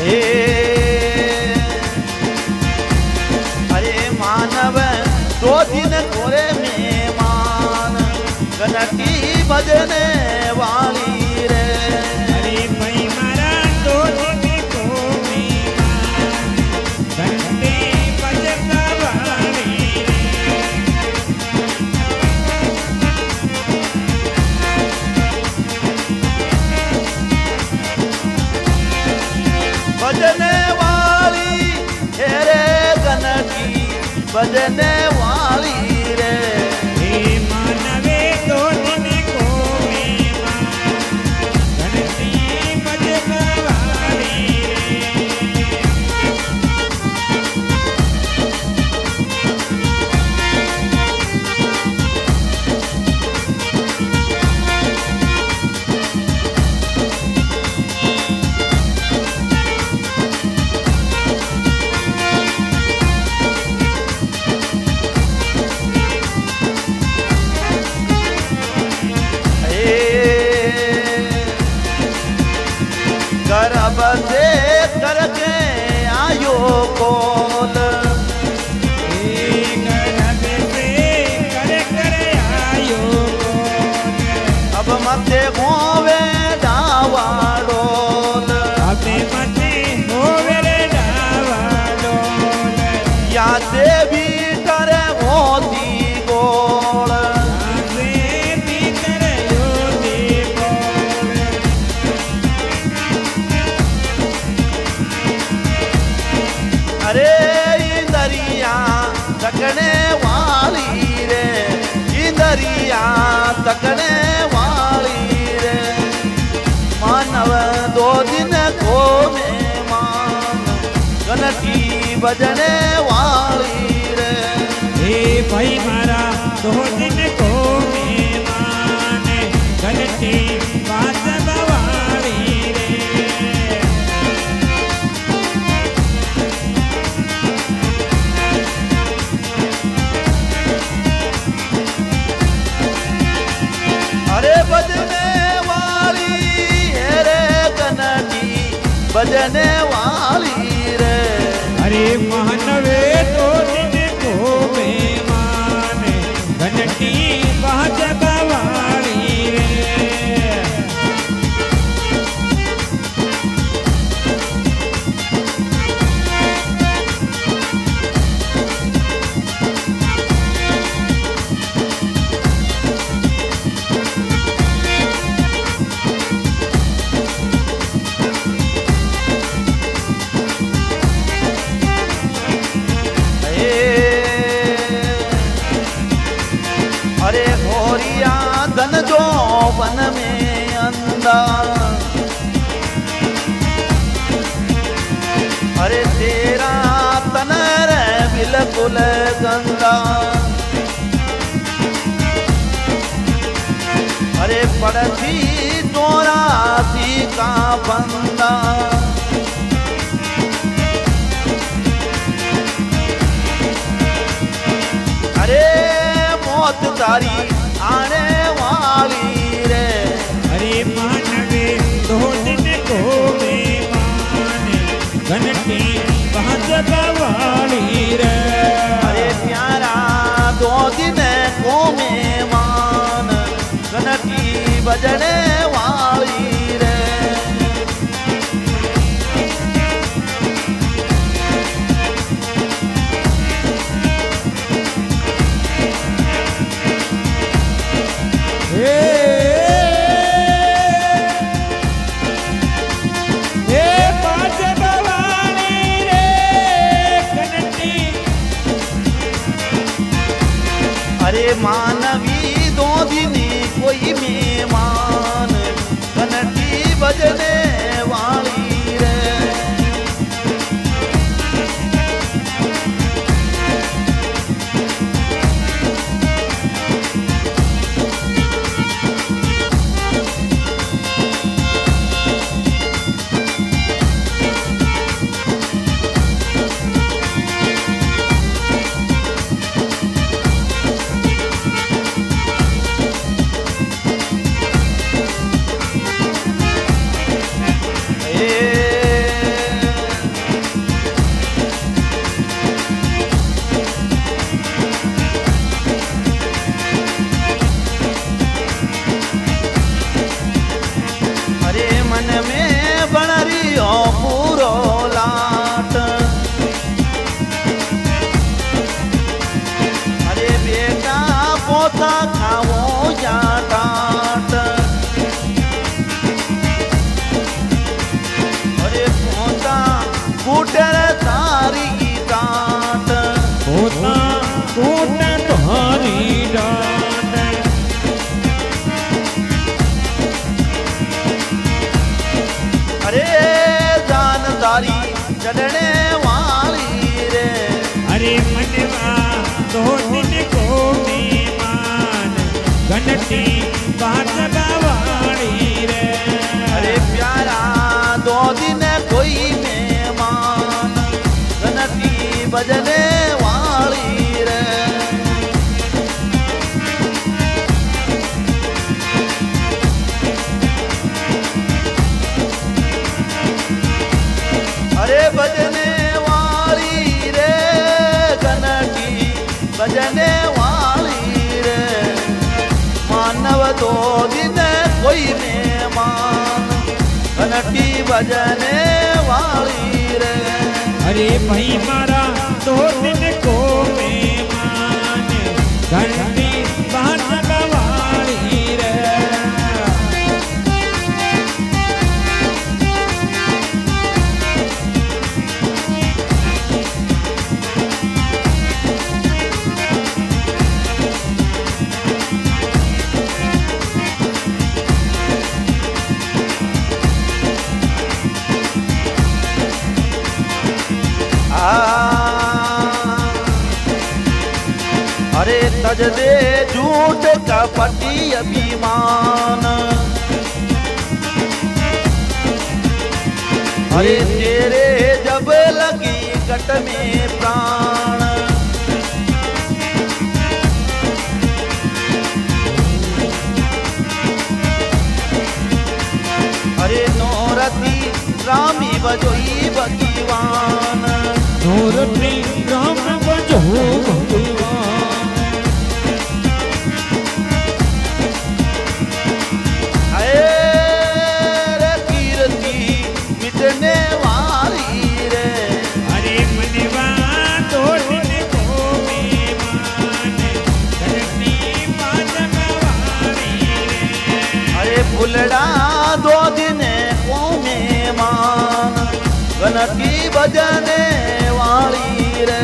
हे अरे मानव दो दिन कोरे मेहमान गणती भजने वाली रे अरे भाई मारा दो दिन को मेहमान गणती भजने वाली भजने वाली हे रे गणती भजने वाली रे हे मानवे दो दिन को मेहमान गणती भजने वाली गर्भ से करके आयो कोल अब मते होवे डावा डोल या देवी करे मोती गोल अरे इंदरिया तकने वाली रे इंदरिया तकने वाली रे मानव दो दिन को मेहमान गणती बजने वाली रे हे भाई मारा दो दिन को मेहमान गणती भजने वाली रे अरे बजने वाली है रे गणती बजने वाली रे अरे मानवे दो दिन को मेहमान गणती भजने वाली रे अरे घोरिया धन जो वन में अंदा अरे तेरा तन रे बिल्कुल गंदा अरे पड़ती चौरासी का बंदा अरे मौत तारी आने वाली रे अरे मानवे दो दिन को मेहमान गणती भजने वाली रे अरे प्यारा दो दिन को मेहमान गणती बजने वाली रे अरे मानवी दो दिन कोई मेहमान गणती कोई मेहमान घंटी बजने वाली रे अरे बजने वाली रे घंटी बजने वाली रे मानव दो दिन कोई मेहमान घंटी बजने वाली रे अरे भाई मारा दो दिन को मेहमान घंटी बजने वाली रे अरे तज दे झूठ कपटी अभिमान अरे तेरे जब लगी कट में प्राण अरे नौरती रामी बजोई भगवान नौरती राम बजो भगवान रे कीर्ति मिटने वाली रे अरे मनवा दो दिन को मेहमान घंटी बजने वाली रे अरे फुलड़ा दो दिन को मेहमान घंटी बजने वाली रे